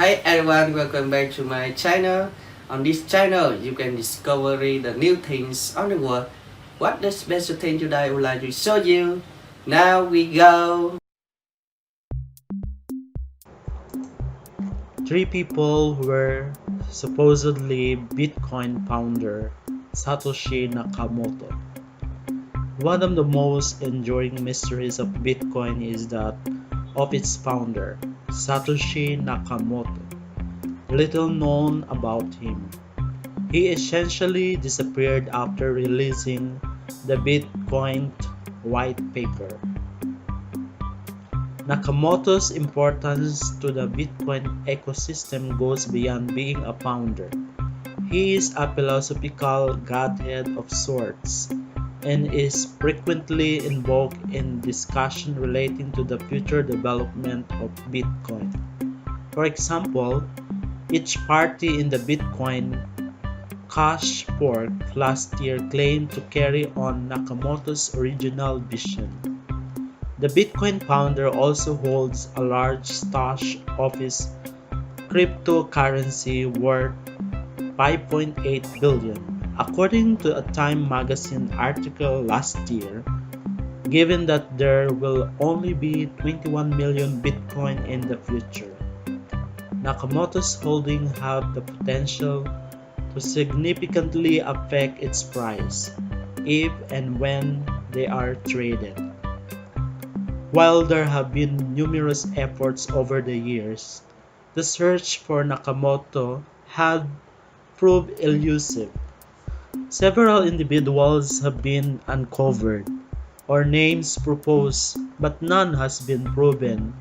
Hi everyone, welcome back to my channel. On this channel, you can discover the new things on the world. What the special thing today I would like to show you. Now we go. Three people were supposedly Bitcoin founder Satoshi Nakamoto. One of the most enduring mysteries of Bitcoin is that of its founder, Satoshi Nakamoto. Little known about him. He essentially disappeared after releasing the Bitcoin white paper. Nakamoto's importance to the Bitcoin ecosystem goes beyond being a founder. He is a philosophical godhead of sorts and is frequently invoked in discussion relating to the future development of Bitcoin. For example, each party in the Bitcoin Cash fork last year claimed to carry on Nakamoto's original vision. The Bitcoin founder also holds a large stash of his cryptocurrency worth 5.8 billion, according to a Time magazine article last year. Given that there will only be 21 million Bitcoin in the future, Nakamoto's holdings have the potential to significantly affect its price if and when they are traded. While there have been numerous efforts over the years, the search for Nakamoto had proved elusive. Several individuals have been uncovered, or names proposed, but none has been proven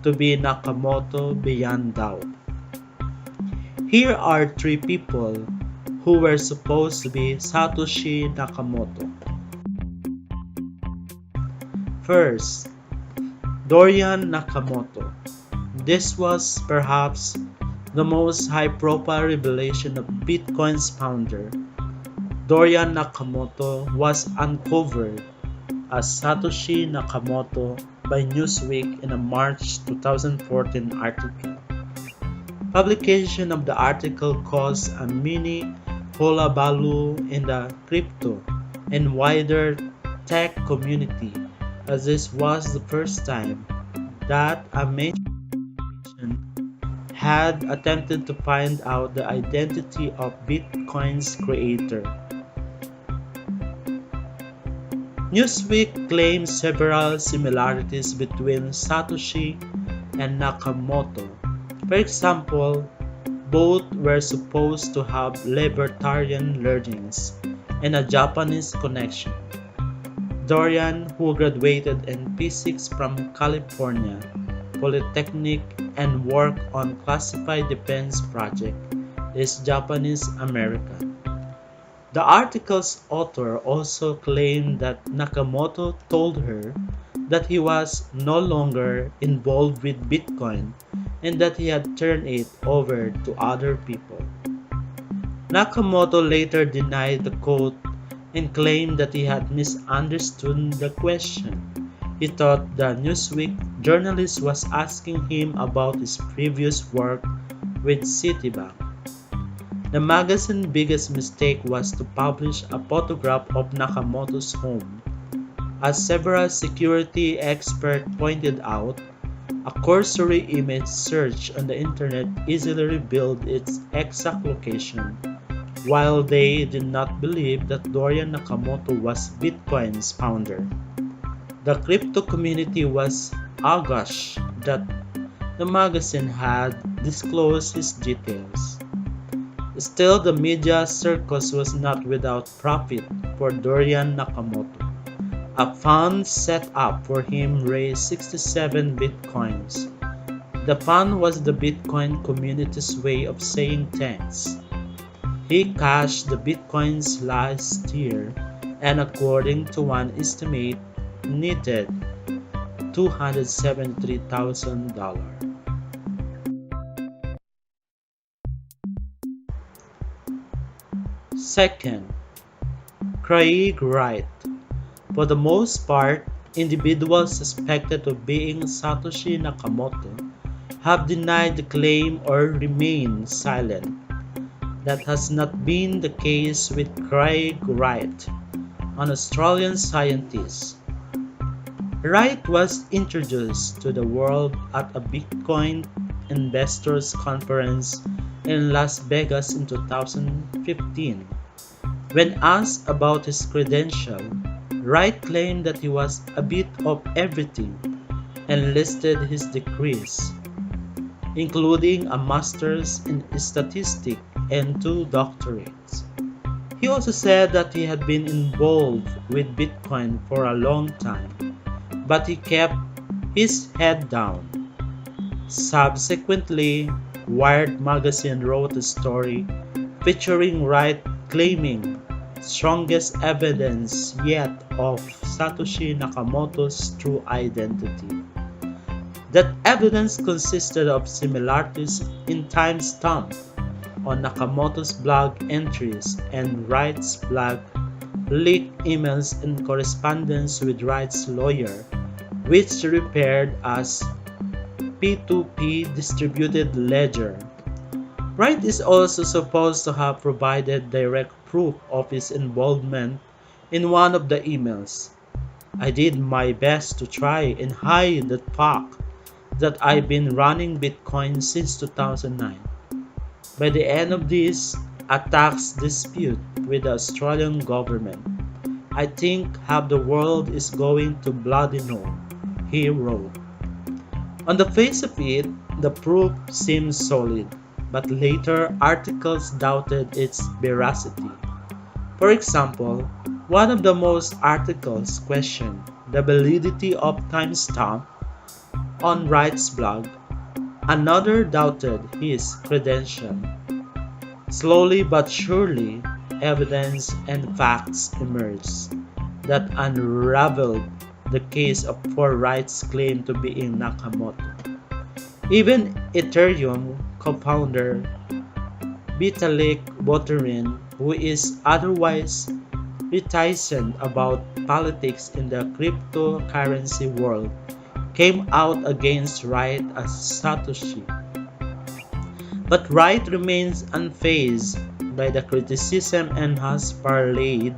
to be Nakamoto beyond doubt. Here are three people who were supposed to be Satoshi Nakamoto. First, Dorian Nakamoto. This was perhaps the most high-profile revelation of Bitcoin's founder. Dorian Nakamoto was uncovered as Satoshi Nakamoto by Newsweek in a March 2014 article. Publication of the article caused a mini hullabaloo in the crypto and wider tech community, as this was the first time that a major organization had attempted to find out the identity of Bitcoin's creator. Newsweek claims several similarities between Satoshi and Nakamoto. For example, both were supposed to have libertarian learnings and a Japanese connection. Dorian, who graduated in physics from California Polytechnic and worked on classified defense project, is Japanese American. The article's author also claimed that Nakamoto told her that he was no longer involved with Bitcoin and that he had turned it over to other people. Nakamoto later denied the quote and claimed that he had misunderstood the question. He thought the Newsweek journalist was asking him about his previous work with Citibank. The magazine's biggest mistake was to publish a photograph of Nakamoto's home. As several security experts pointed out, a cursory image search on the internet easily revealed its exact location, while they did not believe that Dorian Nakamoto was Bitcoin's founder. The crypto community was aghast that the magazine had disclosed his details. Still, the media circus was not without profit for Dorian Nakamoto. A fund set up for him raised 67 bitcoins. The fund was the Bitcoin community's way of saying thanks. He cashed the bitcoins last year and, according to one estimate, netted $273,000. Second, Craig Wright. For the most part, individuals suspected of being Satoshi Nakamoto have denied the claim or remained silent. That has not been the case with Craig Wright, an Australian scientist. Wright was introduced to the world at a Bitcoin investors conference in Las Vegas in 2015. When asked about his credentials, Wright claimed that he was a bit of everything and listed his degrees, including a master's in statistics and two doctorates. He also said that he had been involved with Bitcoin for a long time, but he kept his head down. Subsequently, Wired magazine wrote a story featuring Wright claiming strongest evidence yet of Satoshi Nakamoto's true identity. That evidence consisted of similarities in timestamp on Nakamoto's blog entries and Wright's blog, leaked emails and correspondence with Wright's lawyer, which referred as P2P distributed ledger. Wright is also supposed to have provided direct proof of his involvement in one of the emails. I did my best to try and hide the fact that I've been running Bitcoin since 2009. By the end of this a tax dispute with the Australian government, I think half the world is going to bloody know, he wrote. On the face of it, the proof seems solid, but later articles doubted its veracity. For example, one of the most articles questioned the validity of timestamp on Wright's blog. Another doubted his credentials. Slowly but surely, evidence and facts emerged that unraveled the case for Wright's claim to being Nakamoto. Even Ethereum co-founder Vitalik Buterin, who is otherwise reticent about politics in the cryptocurrency world, came out against Wright as Satoshi. But Wright remains unfazed by the criticism and has parlayed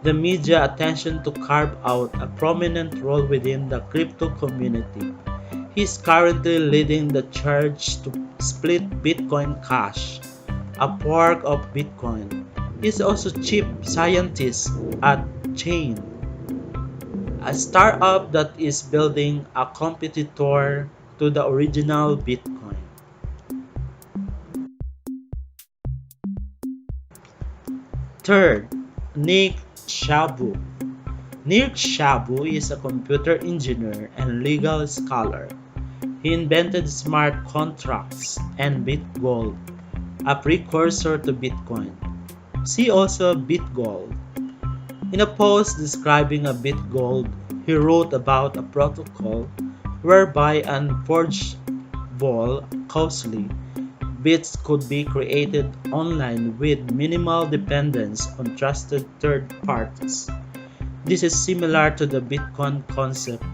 the media attention to carve out a prominent role within the crypto community. He is currently leading the charge to split Bitcoin Cash, a fork of Bitcoin. He is also chief scientist at Chain, a startup that is building a competitor to the original Bitcoin. Third, Nick Shabu. Nick Shabu is a computer engineer and legal scholar. He invented smart contracts and BitGold, a precursor to Bitcoin. See also BitGold. In a post describing a BitGold, he wrote about a protocol whereby unforgeable costly bits could be created online with minimal dependence on trusted third parties. This is similar to the Bitcoin concept,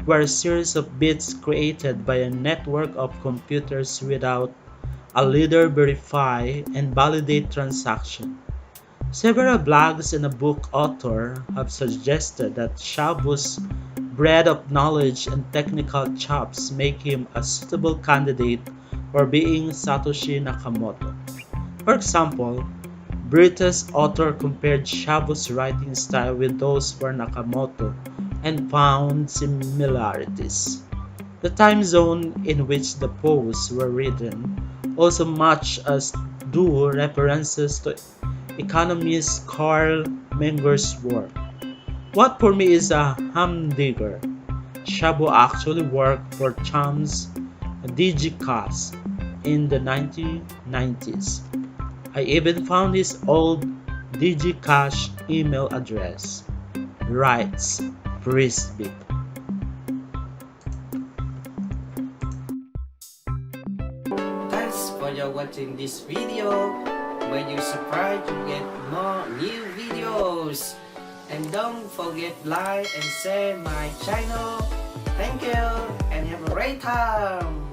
where a series of bits created by a network of computers without a leader verify and validate transactions. Several blogs and a book author have suggested that Shabu's breadth of knowledge and technical chops make him a suitable candidate for being Satoshi Nakamoto. For example, British author compared Shabu's writing style with those for Nakamoto and found similarities. The time zone in which the posts were written also match as do references to economist Carl Menger's work. What for me is a humdinger. Shabu actually worked for Chams DigiCast in the 1990s. I even found his old DigiCash email address. Writes Frisbee. Thanks for your watching this video. When you subscribe to get more new videos. And don't forget like and share my channel. Thank you and have a great time.